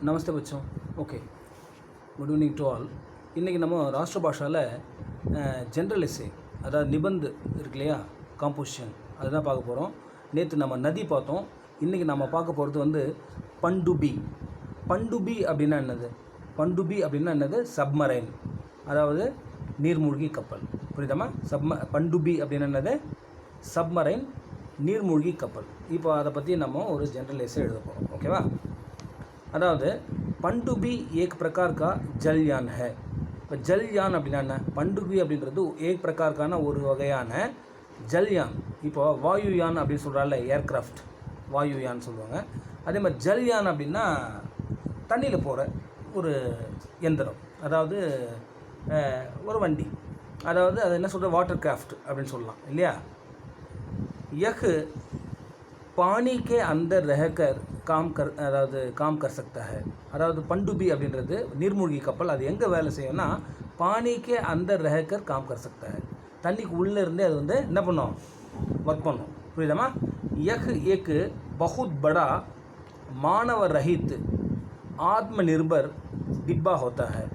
नमस्ते बच्चों okay good evening to all இன்றைக்கி நம்ம ராஷ்டிர பாஷாவில் ஜென்ரல் எஸ்ஸே அதாவது நிபந்த் இருக்கு இல்லையா காம்போசிஷன் அதுதான் பார்க்க போகிறோம். நேற்று நம்ம நதி பார்த்தோம். இன்றைக்கி நம்ம பார்க்க போகிறது வந்து பண்டுபி. பண்டுபி அப்படின்னா என்னது? பண்டுபி அப்படின்னா என்னது? சப்மரைன், அதாவது நீர்மூழ்கி கப்பல். புரியுதாம்மா? பண்டுபி அப்படின்னா என்னது? சப்மரைன், நீர்மூழ்கி கப்பல். இப்போ அதை பற்றி நம்ம ஒரு ஜென்ரல் எஸ்ஸே எழுத போகிறோம். ஓகேவா? அதாவது பண்டுபி ஏக் பிரகார் கா ஜல்யான் है. இப்போ ஜல்யான் அப்படின்னா என்ன? பண்டுபி அப்படின்றது ஏக் பிரகார்க்கான ஒரு வகையான ஜல்யான். இப்போ வாயுயான் அப்படின்னு சொல்கிறால, ஏர்க்ராஃப்ட் வாயுயான் சொல்லுவாங்க. அதே மாதிரி ஜல்யான் அப்படின்னா தண்ணியில் போகிற ஒரு எந்திரம், அதாவது ஒரு வண்டி, அதாவது அது என்ன சொல்கிற வாட்டர் கிராஃப்ட் அப்படின்னு சொல்லலாம் இல்லையா? யக் पानी के अंदर रहकर काम कर सकता है. அதாவது பண்டுபி அப்படின்றது நீர்மூழ்கி கப்பல். அது எங்கே வேலை செய்யும்னா பானிக்கே அந்தர் ரஹக்கர் காம் கர் சக்தா है. தண்ணிக்கு உள்ளே இருந்தே அது வந்து என்ன பண்ணும்? ஒர்க் பண்ணும். புரியுதாம்மா? யக் ஏக் பகுத் படா மானவ ரஹித் ஆத்ம நிர்பர் டிப்பா ஹோத்தா है.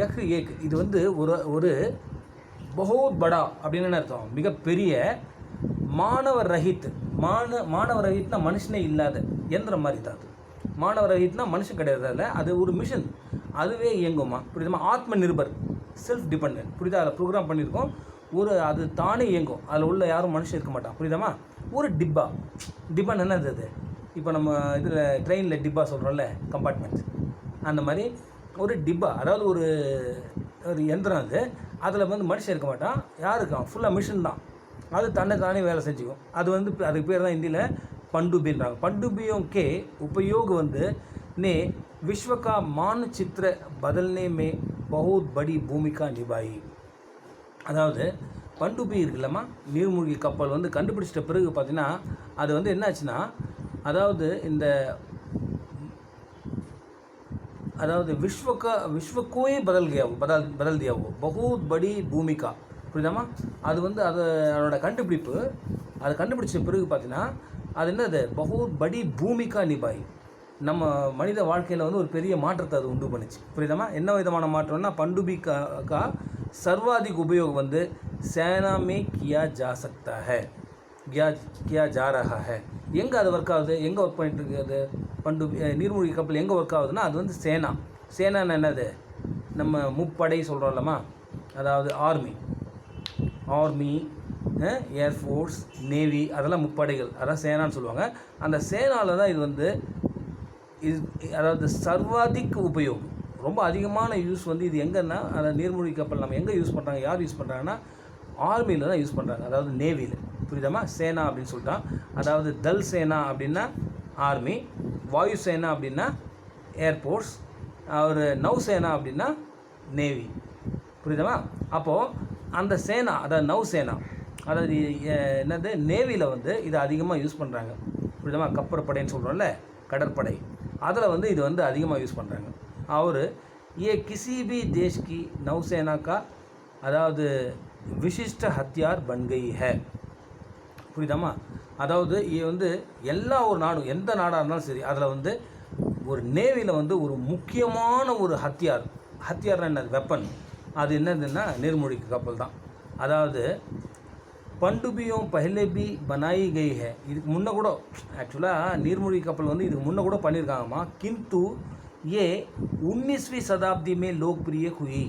யக் ஏக் இது வந்து ஒரு பகுத் படா அப்படின்னு அர்த்தம், மிகப்பெரிய மாணவர் ரஹித். மாணவர் ரஹித்னா மனுஷனே இல்லாத எந்திரம் மாதிரி தான் அது. மாணவர் ரஹித்னா மனுஷன் கிடையாது, அதில் அது ஒரு மிஷின், அதுவே இயங்குமா. புரியுதுமா? ஆத்ம நிர்பர், செல்ஃப் டிபெண்ட். புரியுதா? அதில் ப்ரோக்ராம் பண்ணியிருக்கோம். அது தானே இயங்கும், அதில் உள்ள யாரும் மனுஷன் இருக்க மாட்டான். புரியுதாம்மா? ஒரு டிப்பா. டிப்பான்னு என்னது? அது இப்போ நம்ம இதில் ட்ரெயினில் டிப்பா சொல்கிறோம்ல, கம்பார்ட்மெண்ட், அந்த மாதிரி ஒரு டிப்பா, அதாவது ஒரு எந்திரம். அதில் வந்து மனுஷன் இருக்க மாட்டான். யார் இருக்கான்? ஃபுல்லாக மிஷின் தான், அது தன்னை தானே வேலை செஞ்சுக்கும். அது வந்து அதுக்கு பேர் தான் ஹிந்தியில் பண்டுபின்றாங்க. பண்டுபிयों के उपयोग வந்து ने विश्व का मानचित्र बदलने में बहुत बड़ी भूमिका निभाई. அதாவது பண்டுபி இருக்குல்லம்மா, நீர்மூழ்கி கப்பல் வந்து கண்டுபிடிச்சிட்ட பிறகு பார்த்தீங்கன்னா அது வந்து என்னாச்சுன்னா, அதாவது विश्व को ही बदल दिया वो बहुत बड़ी भूमिका. புரியுதாம்மா? அது வந்து அதோட கண்டுபிடிப்பு, அதை கண்டுபிடிச்ச பிறகு பார்த்தீங்கன்னா அது என்னது? பகுத் படி பூமிகா நிபாய். நம்ம மனித வாழ்க்கையில் வந்து ஒரு பெரிய மாற்றத்தை அது உண்டு பண்ணிச்சு. புரியுதாம்மா? என்ன விதமான மாற்றம்னா, பண்டுபி கா சர்வாதிக் உபயோகம் வந்து சேனா மே கியா ஜா சக்தா है, கியா ஜா ரஹா है. எங்கே அது ஒர்க் ஆகுது? எங்கே ஒர்க் பண்ணிட்டு இருக்குது? பண்டுபி நீர்மூழ்கி கப்பல் எங்கே ஒர்க் ஆகுதுன்னா அது வந்து சேனான்னு என்னது? நம்ம முப்படை சொல்கிறோம்லம்மா, அதாவது ஆர்மி, ஏர்ஃபோர்ஸ், நேவி, அதெல்லாம் முப்படைகள், அதான் சேனான்னு சொல்லுவாங்க. அந்த சேனாவில் தான் இது வந்து அதாவது சர்வாதிக் உபயோகம், ரொம்ப அதிகமான யூஸ் வந்து இது எங்கன்னா, அதாவது நீர்மூழ்கி கப்பல் நம்ம எங்கே யூஸ் பண்ணுறாங்க, யார் யூஸ் பண்ணுறாங்கன்னா ஆர்மியில் தான் யூஸ் பண்ணுறாங்க, அதாவது நேவியில். புரியுதாம்மா? சேனா அப்படின்னு சொல்லிட்டான். அதாவது தல் சேனா அப்படின்னா ஆர்மி, வாயு சேனா அப்படின்னா ஏர்ஃபோர்ஸ், ஒரு நௌசேனா அப்படின்னா நேவி. புரியுதாம்மா? அப்போது அந்த சேனா, அதாவது நௌசேனா, அதாவது என்னது, நேவியில் வந்து இதை அதிகமாக யூஸ் பண்ணுறாங்க. புரியுதாம்மா? கப்பற்படைன்னு சொல்கிறோம்ல, கடற்படை, அதில் வந்து இது வந்து அதிகமாக யூஸ் பண்ணுறாங்க. அவர் ये किसी भी देश की नौसेना का அதாவது விசிஷ்ட ஹத்தியார் பன் கயி है. புரியுதாம்மா? அதாவது இது வந்து எல்லா ஒரு நாடும், எந்த நாடாக இருந்தாலும் சரி, அதில் வந்து ஒரு நேவியில் வந்து ஒரு முக்கியமான ஒரு ஹத்தியார்னா என்னது? வெப்பன். அது என்னதுன்னா நீர்மூழ்கி கப்பல் தான். அதாவது பண்டுபியும் பஹலே பி பனாயி கई है. இதுக்கு முன்னே கூட ஆக்சுவலாக நீர்மூழ்கி கப்பல் வந்து இதுக்கு முன்னே கூட பண்ணியிருக்காங்கம்மா. கிந்து ஏ 19वीं शताब्दी में लोकप्रिय हुई.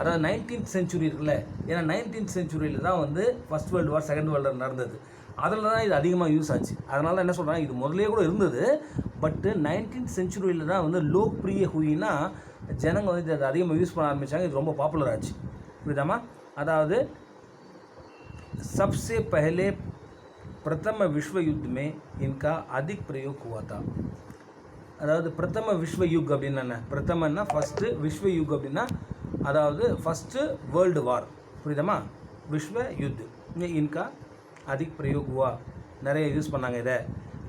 அதாவது 19th செஞ்சுரி இருக்குல்ல, ஏன்னா 19th செஞ்சுரியில் தான் வந்து first world war, second world வார் நடந்தது. அதில் தான் இது அதிகமாக யூஸ் ஆச்சு. அதனால என்ன சொல்கிறாங்க, இது முதலே கூட இருந்தது, பட்டு 19th செஞ்சுரியில் தான் வந்து லோக்பிரிய ஹுயின்னா ஜனங்க வந்து இதை அதிகமாக யூஸ் பண்ண ஆரம்பித்தாங்க. இது ரொம்ப பாப்புலர் ஆச்சு. புரியுதாம்மா? அதாவது सबसे पहले प्रथम विश्व युद्ध में इनका अधिक प्रयोग हुआ था. அதாவது பிரதம விஸ்வ யுக் அப்படின்னா என்ன? பிரதமன்னா ஃபஸ்ட்டு, விஸ்வ யுக் அப்படின்னா அதாவது ஃபஸ்ட்டு வேர்ல்டு வார். புரியுதாம்மா? விஸ்வ யுத் இன்கா அதிக் பிரயோக் हुआ, நிறைய யூஸ் பண்ணாங்க இதை.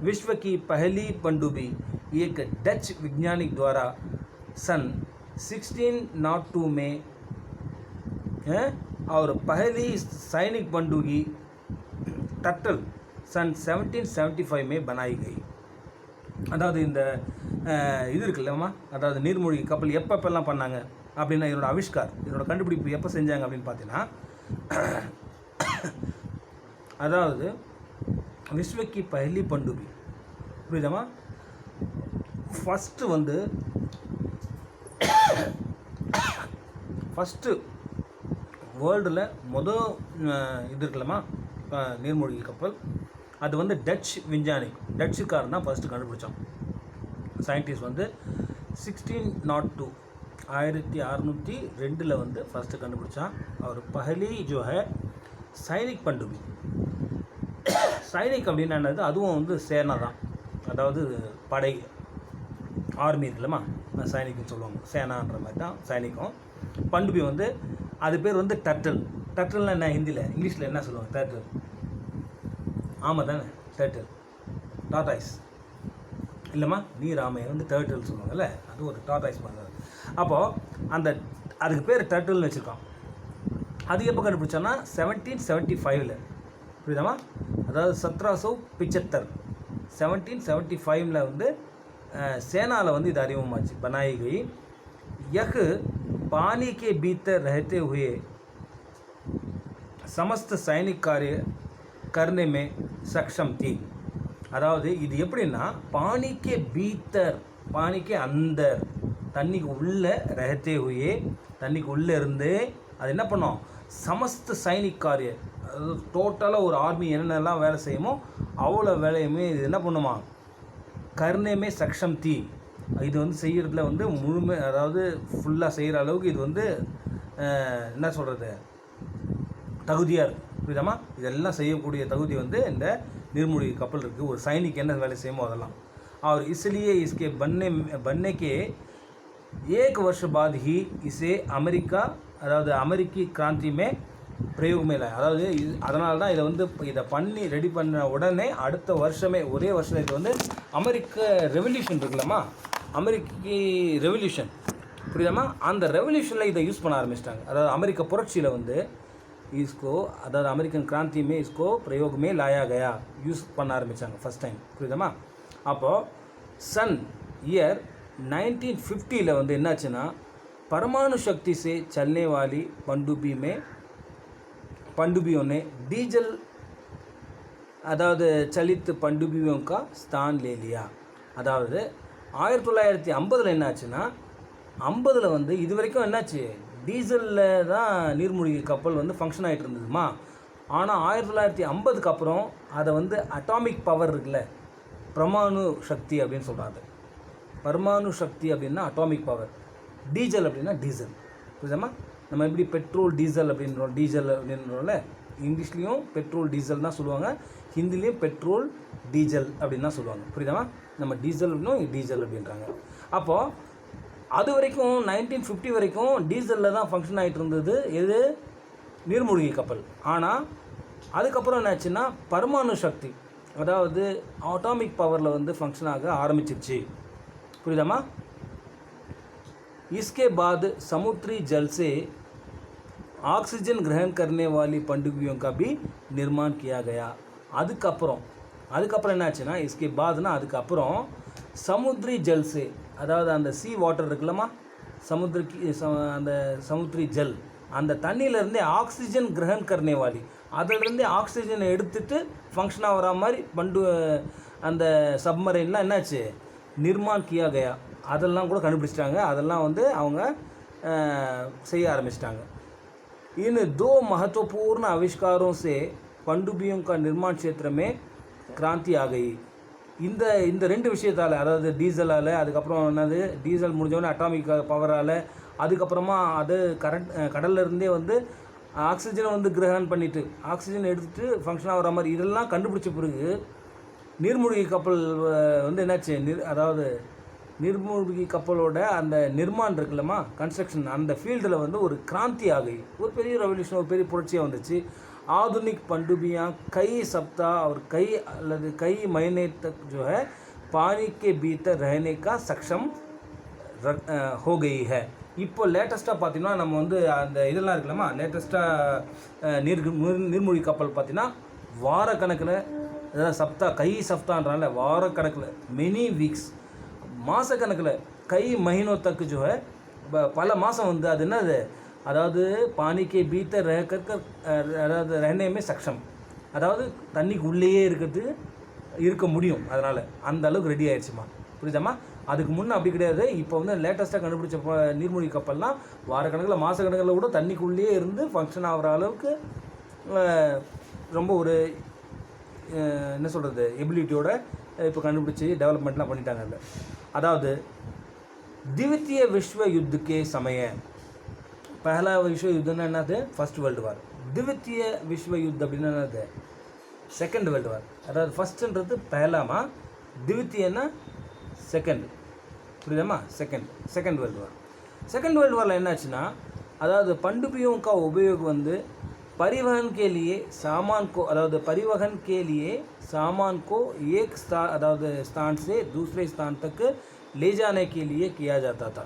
विश्व की पहली पनडुब्बी एक डच वैज्ञानिक द्वारा सन 1602 में और पहली सैनिक पनडुब्बी टर्टल सन 1775 में बनाई गई. அதாவது இந்த இது இருக்குல்லம்மா, அதாவது நீர்மூழ்கி கப்பல் எப்பப்பெல்லாம் பண்ணாங்க அப்படின்னா, இதனோட கண்டுபிடிப்பு எப்போ செஞ்சாங்க அப்படின்னு பார்த்தீங்கன்னா, அதாவது विश्व की पहली पनडुब्बी புரியுதாம்மா, ஃபஸ்ட்டு வேர்ல்டில் இது இருக்குல்லம்மா நீர்மூழ்கி கப்பல், அது வந்து டச்சுக்காரன் தான் ஃபஸ்ட்டு கண்டுபிடிச்சான். சயின்டிஸ்ட் வந்து 1602 1602 வந்து ஃபஸ்ட்டு கண்டுபிடிச்சான். அவர் பஹலி ஜோ ஹே சைனிக் பண்டுபி. சைனிக் அப்படின்னா என்னது, அதுவும் வந்து சேனா தான், அதாவது படை ஆர்மி இருக்குல்லம்மா, சைனிக்னு சொல்லுவாங்க, சேனான்ற மாதிரி தான் சைனிக்கும். பண்டுபி வந்து அது பேர் வந்து டர்ட்டில்னா என்ன, இங்கிலீஷில் என்ன சொல்லுவாங்க, டர்ட்டில். ஆமாம் தானே, டர்ட்டில், டார்டாய்ஸ் இல்லைம்மா, நீர் ஆமை வந்து டர்ட்டில் சொல்லுவாங்கல்ல, அது ஒரு டார்டாய்ஸ் பண்ணுறது. அப்போது அதுக்கு பேர் டர்ட்டில்னு வச்சுருக்கான். அது எப்போ கண்டுபிடிச்சான்னா 1775 புரியுதாம்மா, அதாவது 1775 1775 வந்து சேனாவில் வந்து இது அறிமுகமாச்சு. बनाई गई यह पानी के भीतर रहते हुए समस्त सैनिक कार्य करने में सक्षम थी. அதாவது இது எப்படின்னா, பானிக்கே பீத்தர், பானிக்கே அந்தர், தண்ணிக்கு உள்ளே ரஹத்தே ஹுயே, தண்ணிக்கு உள்ளே இருந்து அது என்ன பண்ணோம், சமஸ்த சைனிக் காரிய, அதாவது டோட்டலாக ஒரு ஆர்மி என்னென்னலாம் வேலை செய்யுமோ அவ்வளோ வேலையுமே இது என்ன பண்ணுமா, கர்ணேமே சக்ஷம் தீ, இது வந்து செய்கிறதுல வந்து அதாவது ஃபுல்லாக செய்கிற அளவுக்கு இது வந்து என்ன சொல்கிறது, தகுதியாக இருக்குது. புரியுதாம்மா, இதெல்லாம் செய்யக்கூடிய தகுதி வந்து இந்த நீர்மூழ்கி கப்பல் இருக்குது. ஒரு சைனிக் என்ன வேலை செய்யுமோ அதெல்லாம். और इसलिए इसके बनने के 1 वर्ष बाद ही इसे अमेरिका, அதாவது அமெரிக்கி கிராந்தி மே பிரயோக மேலே, அதாவது அதனால தான் இதை பண்ணி ரெடி பண்ண உடனே அடுத்த வருஷமே, ஒரே வருஷம் இது வந்து அமெரிக்க ரெவல்யூஷன் இருக்குல்லம்மா, அமெரிக்கி ரெவல்யூஷன் புரியுதாம்மா, அந்த ரெவல்யூஷனில் இதை யூஸ் பண்ண ஆரம்பிச்சிட்டாங்க. அதாவது அமெரிக்க புரட்சியில் வந்து அதாவது அமெரிக்கன் கிராந்தியுமே இஸ்கோ பிரயோகமே லாயா கயா யூஸ் பண்ண ஆரம்பித்தாங்க ஃபஸ்ட் டைம். புரியுதாம்மா. அப்போது சன் இயர் 1950 வந்து என்னாச்சுன்னா, परमाणु शक्ति से चलने वाली पनडुब्बियों ने डीजल अदावद चलित पनडुब्बियों का स्थान ले लिया. அதாவது 1950 என்னாச்சுன்னா, 50 வந்து இது வரைக்கும் என்னாச்சு, டீசலில் தான் நீர்மூழ்கி கப்பல் வந்து ஃபங்க்ஷன் ஆகிட்டு இருந்ததுமா. ஆனால் 1950க்கு அப்புறம் அதை வந்து அட்டாமிக் பவர் இருக்குல்ல, பரமாணு சக்தி அப்படின்னு சொல்கிறாங்க. பரமாணு சக்தி அப்படின்னா அட்டாமிக் பவர், டீசல் அப்படின்னா டீசல். புரியுதாம்மா, நம்ம எப்படி பெட்ரோல் டீசல் அப்படின்றோம், டீசல் அப்படின்றோம்ல, இங்கிலீஷ்லேயும் பெட்ரோல் டீசல் தான் சொல்லுவாங்க, ஹிந்திலையும் பெட்ரோல் டீசல் அப்படின்னு தான் சொல்லுவாங்க. புரியுதாம்மா, நம்ம டீசல்னும் டீசல் அப்படின்றாங்க. அப்போது அது வரைக்கும் 1950 வரைக்கும் டீசலில் தான் ஃபங்க்ஷன் ஆகிட்டு இருந்தது எது, நீர்மூழ்கி கப்பல். ஆனால் அதுக்கப்புறம் என்னாச்சுன்னா பரமாணு சக்தி, அதாவது ஆட்டாமிக் பவரில் வந்து ஃபங்க்ஷன் ஆக ஆரம்பிச்சிருச்சு. புரியுதாம்மா. इसके बाद समुद्री जल से ऑक्सीजन ग्रहण करने वाली पनडुब्बियों का भी निर्माण किया गया. அதுக்கப்புறம் என்னாச்சுன்னா, इसके बादனா அதுக்கப்புறம் சமுத்ரி ஜல் से, அதாவது அந்த சி வாட்டர் இருக்குல்லம்மா, அந்த சமுத்ரி ஜல், அந்த தண்ணியிலேருந்தே ஆக்சிஜன் கிரகண் கர்னே வாலி, அதிலிருந்தே ஆக்சிஜனை எடுத்துகிட்டு ஃபங்க்ஷனாக வர மாதிரி அந்த சப்மரைன்லாம் என்னாச்சு, நிர்மான் கியா கயா, அதெல்லாம் கூட கண்டுபிடிச்சிட்டாங்க. அதெல்லாம் வந்து அவங்க செய்ய ஆரம்பிச்சிட்டாங்க. इन 2 महत्वपूर्ण आविष्कारों से पनडुब्बियों का निर्माण क्षेत्र में क्रांति आ गई. இந்த ரெண்டு விஷயத்தால், அதாவது டீசலால், அதுக்கப்புறம் என்னது டீசல் முடிஞ்சோடனே அட்டாமிக் பவரால், அதுக்கப்புறமா அது கடல்லேருந்தே வந்து ஆக்சிஜனை வந்து கிரகணம் பண்ணிவிட்டு ஆக்சிஜன் எடுத்துகிட்டு ஃபங்க்ஷன் ஆகிற மாதிரி இதெல்லாம் கண்டுபிடிச்ச பிறகு நீர்மூழ்கி கப்பல் வந்து என்னாச்சு, அதாவது நீர்மூழ்கி கப்பலோட அந்த நிர்மாணம் இருக்குல்லம்மா, கன்ஸ்ட்ரக்ஷன், அந்த ஃபீல்டில் வந்து ஒரு கிராந்தி ஆகி ஒரு பெரிய ரெவல்யூஷன், ஒரு பெரிய புரட்சியாக வந்துச்சு. आधुनिक पनडुब्बियाँ कई सप्ताह और कई महीने तक जो है पानी के भीतर रहने का सक्षम हो गई है. இப்போ லேட்டஸ்ட்டாக பார்த்தீங்கன்னா நம்ம வந்து அந்த இதெல்லாம் இருக்குல்லம்மா, லேட்டஸ்ட்டாக நீர்மூழ்கி கப்பல் பார்த்தீங்கன்னா வாரக்கணக்கில், அதாவது கை சப்தான்றனால வாரக்கணக்கில், மெனி வீக்ஸ், மாத கணக்கில் कई महीनों तक जो है பல மாதம் வந்து அது என்னது அதாவது पानी के भीतर रह कर அதாவது रहने में सक्षम அதாவது தண்ணிக்கு உள்ளேயே இருக்க முடியும். அதனால் அந்த அளவுக்கு ரெடி ஆயிடுச்சுமா. புரியுதாம்மா? அதுக்கு முன்னே அப்படி கிடையாது. இப்போ வந்து லேட்டஸ்ட்டாக கண்டுபிடிச்ச நீர்மூழ்கி கப்பல்லாம் வாரக்கணக்கில் மாத கணக்கில் கூட தண்ணிக்குள்ளேயே இருந்து ஃபங்க்ஷன் ஆகிற அளவுக்கு ரொம்ப ஒரு என்ன சொல்கிறது எபிலிட்டியோட இப்போ கண்டுபிடிச்சி டெவலப்மெண்ட்லாம் பண்ணிட்டாங்க. அதில் அதாவது द्वितीय विश्व युद्ध के समय पहला विश्व युद्ध என்னது ஃபர்ஸ்ட் வேர்ல்டு வார். द्वितीय विश्व युद्ध அப்படின்னா என்னது செகண்ட் வேர்ல்டு வார். அதாவது ஃபர்ஸ்ட்ன்றது पहलाமா, द्वितीयனா செகண்ட். புரியுதாம்மா? Second world war. Second world war एन्नाச்சுன்னா அதாவது पनडुब्बियों का उपयोग வந்து परिवहन के लिए सामान को अதாவது परिवहन के लिए सामान को एक स्थान से दूसरे स्थान तक ले जाने के लिए किया जाता था.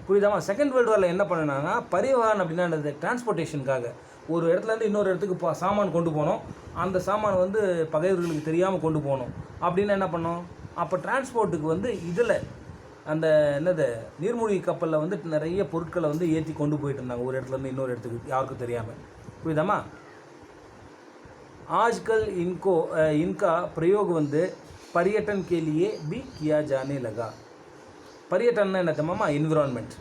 புரியுதாம்மா? செகண்ட் வேர்ல்டு வாரில் என்ன பண்ணாங்கன்னா பரிவஹன் அப்படின்னா என்னது டிரான்ஸ்போர்ட்டேஷனுக்காக ஒரு இடத்துலேருந்து இன்னொரு இடத்துக்கு சாமான் கொண்டு போனோம். அந்த சாமான் வந்து பகைவர்களுக்கு தெரியாமல் கொண்டு போகணும் அப்படின்னு என்ன பண்ணோம். அப்போ டிரான்ஸ்போர்ட்டுக்கு வந்து இதில் அந்த என்னது நீர்மூழ்கி கப்பலில் வந்து நிறைய பொருட்களை வந்து ஏற்றி கொண்டு போயிட்டு இருந்தாங்க ஒரு இடத்துலேருந்து இன்னொரு இடத்துக்கு யாருக்கும் தெரியாமல். புரியுதாம்மா? आजकल इनका प्रयोग வந்து पर्यटन के लिए भी किया जाने लगा. पर्यटन என்ன தெரியுமா? என்விரான்மெண்ட்.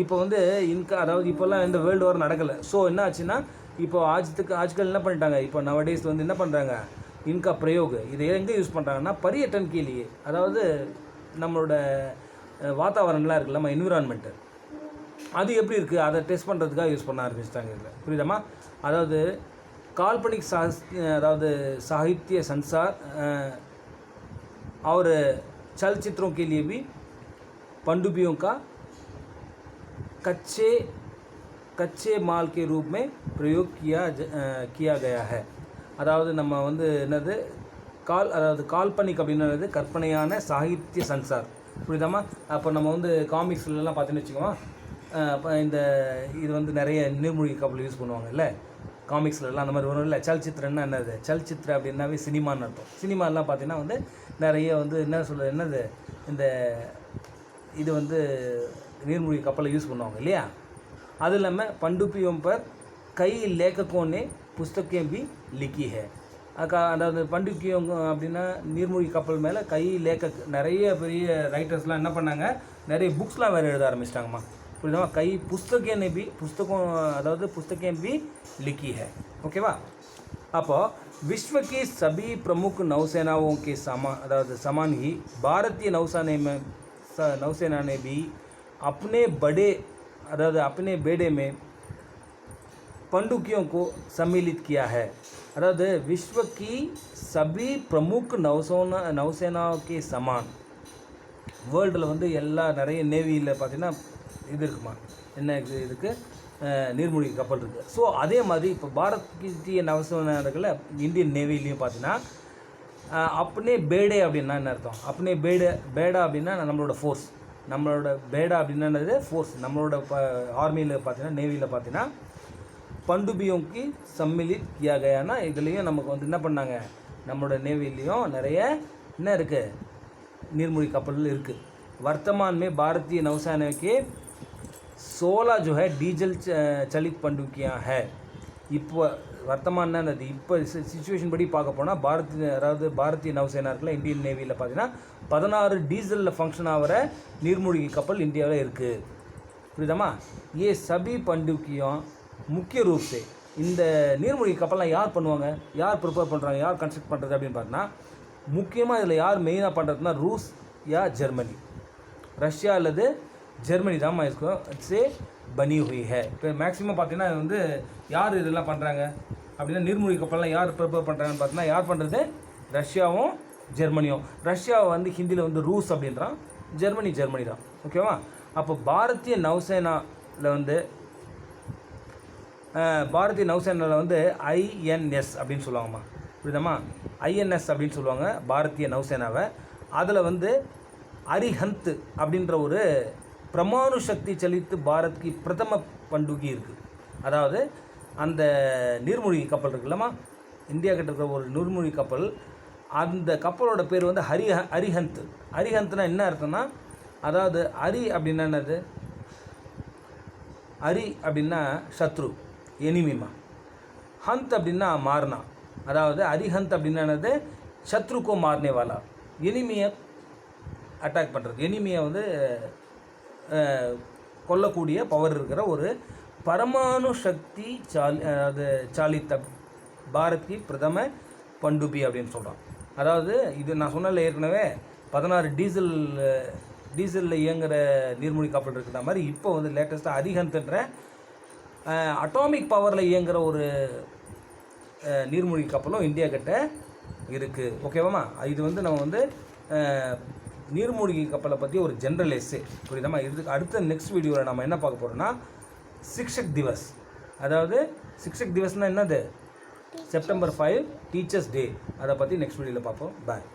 இப்போ வந்து இன்கா அதாவது இப்போல்லாம் இந்த வேர்ல்டு வார் நடக்கலை. ஸோ என்ன ஆச்சுன்னா இப்போ ஆஜ்கல் என்ன பண்ணிட்டாங்க, இப்போ நவடேஸ் வந்து என்ன பண்ணுறாங்க இன்கா பிரயோக் இதை எங்கே யூஸ் பண்ணுறாங்கன்னா பரியட்டன் கேலியே அதாவது நம்மளோட வாத்தாவரணம்லாம் இருக்குல்ல நம்ம என்விரான்மெண்ட்டு அது எப்படி இருக்குது அதை டெஸ்ட் பண்ணுறதுக்காக யூஸ் பண்ண ஆரம்பிச்சிட்டாங்க இதில். புரியுதாம்மா? அதாவது काल्पनिक अதாவது साहित्य संसार और चलचित्रों के लिए भी पनडुब्बियों का कच्चे माल के रूप में प्रयोग किया गया है. அதாவது நம்ம வந்து என்னது அதாவது கால்பனிக் அப்படின்றது கற்பனையான சாகித்ய சன்சார். புரியுதாம்மா? அப்போ நம்ம வந்து காமிக்ஸ்லாம் பார்த்தீங்கன்னு வச்சுக்கோமா இந்த இது வந்து நிறைய நீர்மூழ்கி கப்பல் யூஸ் பண்ணுவாங்கல்ல காமிக்ஸ்லாம் அந்த மாதிரி வரும் இல்லை. சலச்சித்திரன்னா என்னது சலச்சித்திர அப்படின்னாவே சினிமான்னு அர்த்தம். சினிமாலாம் பார்த்தீங்கன்னா வந்து நிறைய வந்து என்ன சொல்கிறது என்னது இந்த இது வந்து நீர்மூழ்கி கப்பலை யூஸ் பண்ணுவாங்க இல்லையா. அது இல்லாமல் पनडुब्बियों पर कई लेखकों ने पुस्तकें भी लिखी है. அதாவது पनडुब्बियों அப்படின்னா நீர்மூழ்கி கப்பல் மேலே நிறைய பெரிய ரைட்டர்ஸ்லாம் என்ன பண்ணாங்க நிறைய புக்ஸ்லாம் வேறு எழுத ஆரம்பிச்சிட்டாங்கம்மா. புரியுதாம்மா? कई पुस्तकें भी लिखी है. ओकेवा? அப்போ विश्व की सभी प्रमुख नौसेनाओं के समान ही भारतीय नौसेना ने भी अपने बेड़े में पनडुब्बियों को सम्मिलित किया है. अर्थात विश्व की सभी प्रमुख नौसेनाओं के समान வேர்ல்டில் வந்து எல்லா நிறைய நேவியில் பார்த்திங்கன்னா இது இருக்குமா என்ன இதுக்கு நீர்மூழ்கி கப்பல் இருக்குது. ஸோ அதே மாதிரி இப்போ பாரதிய நவசேனாக்களில் இந்தியன் நேவிலையும் பார்த்தீங்கன்னா அப்பனே பேடே அப்படின்னா என்ன அர்த்தம்? அப்பனே பேடா அப்படின்னா நம்மளோட ஃபோர்ஸ். நம்மளோட பேடா அப்படின்னா ஃபோர்ஸ். நம்மளோட ஆர்மியில் பார்த்தீங்கன்னா நேவியில் பார்த்தீங்கன்னா பண்டுபியோங்கி சம்மிலித் கியா கயானா இதுலேயும் நமக்கு வந்து என்ன பண்ணாங்க நம்மளோட நேவிலையும் நிறைய என்ன இருக்குது நீர்மூழ்கி கப்பல் இருக்குது. वर्तमान में भारतीय नौसेना के 16 जो है डीजल चलित पनडुब्बियाँ है. இப்போ வர்த்தமானா அது இப்போ சிச்சுவேஷன் படி பார்க்க போனால் பாரதிய நௌசேனா இருக்குல்ல இந்தியன் நேவியில் பார்த்தீங்கன்னா 16 டீசலில் ஃபங்க்ஷன் ஆகிற நீர்மூழ்கி கப்பல் இந்தியாவில் இருக்குது. புரியுதாம்மா? ये सभी पनडुब्बियाँ முக்கிய ரூப் से இந்த நீர்மூழ்கி கப்பல்லாம் யார் பண்ணுவாங்க, யார் ப்ரிப்பேர் பண்ணுறாங்க, யார் கன்ஸ்ட்ரக்ட் பண்ணுறது அப்படின்னு பார்த்தீங்கன்னா முக்கியமாக இதில் யார் மெயினாக பண்ணுறதுனா रूस या जर्मनी रशिया அல்லது ஜெர்மனி தான் इससे बनी हुई है. இப்போ மேக்ஸிமம் பார்த்தீங்கன்னா வந்து யார் இதெல்லாம் பண்ணுறாங்க அப்படின்னா நீர்மூழ்கி கப்பல்லாம் யார் ப்ரிப்பேர் பண்ணுறாங்கன்னு பார்த்தீங்கன்னா யார் பண்ணுறது ரஷ்யாவும் ஜெர்மனியும். ரஷ்யாவை வந்து ஹிந்தியில் வந்து ரூஸ் அப்படின்றான், ஜெர்மனி தான். ஓகேவா? அப்போ பாரதிய நௌசேனாவில் வந்து INS அப்படின்னு சொல்லுவாங்கம்மா. புரியுதாம்மா? INS அப்படின்னு சொல்லுவாங்க பாரதிய நௌசேனாவை. அதில் வந்து அரிஹந்த் அப்படின்ற ஒரு பிரமாணு சக்தி சலித்து பாரத்க்கு பிரதம பண்டுகி இருக்குது. அதாவது அந்த நீர்மூழ்கி கப்பல் இருக்குல்லம்மா இந்தியா கிட்ட இருக்கிற ஒரு நீர்மூழ்கி கப்பல் அந்த கப்பலோட பேர் வந்து அரிஹந்த். அரிஹந்த்னா என்ன அர்த்தம்னா, அதாவது அரி அப்படின்னா என்னது, அரி அப்படின்னா சத்ரு, எனிமிமா. ஹந்த் அப்படின்னா மார்னா, அதாவது அரிஹந்த் அப்படின்னா என்னது, சத்ருக்கோ மார்னே வாலா, எனிமியை அட்டாக் பண்ணுறது, எனிமியை வந்து கொல்லக்கூடிய பவர் இருக்கிற ஒரு பரமாணு சக்தி அதாவது சாலித்த பாரத் கி பிரதம பண்டுபி அப்படின்னு சொல்கிறான். அதாவது இது நான் சொன்னல ஏற்கனவே 16 டீசலில் இயங்குகிற நீர்மூழ்கி கப்பல் இருக்கிற மாதிரி இப்போ வந்து லேட்டஸ்ட்டாக அரிஹந்த்ன்ற அட்டாமிக் பவரில் இயங்குகிற ஒரு நீர்மூழ்கி கப்பலும் இந்தியா கிட்ட இருக்குது. ஓகேவாம்மா? இது வந்து நம்ம வந்து நீர்மூழ்கி கப்பலை பற்றி ஒரு ஜென்ரல் எஸ்ஸே, புரியுதாம்மா? இதுக்கு அடுத்த நெக்ஸ்ட் வீடியோவில் நம்ம என்ன பார்க்க போகிறோம்னா சிக்ஷக் திவஸ். அதாவது சிக்ஷக் திவஸ்னால் என்னது, செப்டம்பர் 5 டீச்சர்ஸ் டே. அதை பற்றி நெக்ஸ்ட் வீடியோவில் பார்ப்போம். பாய்.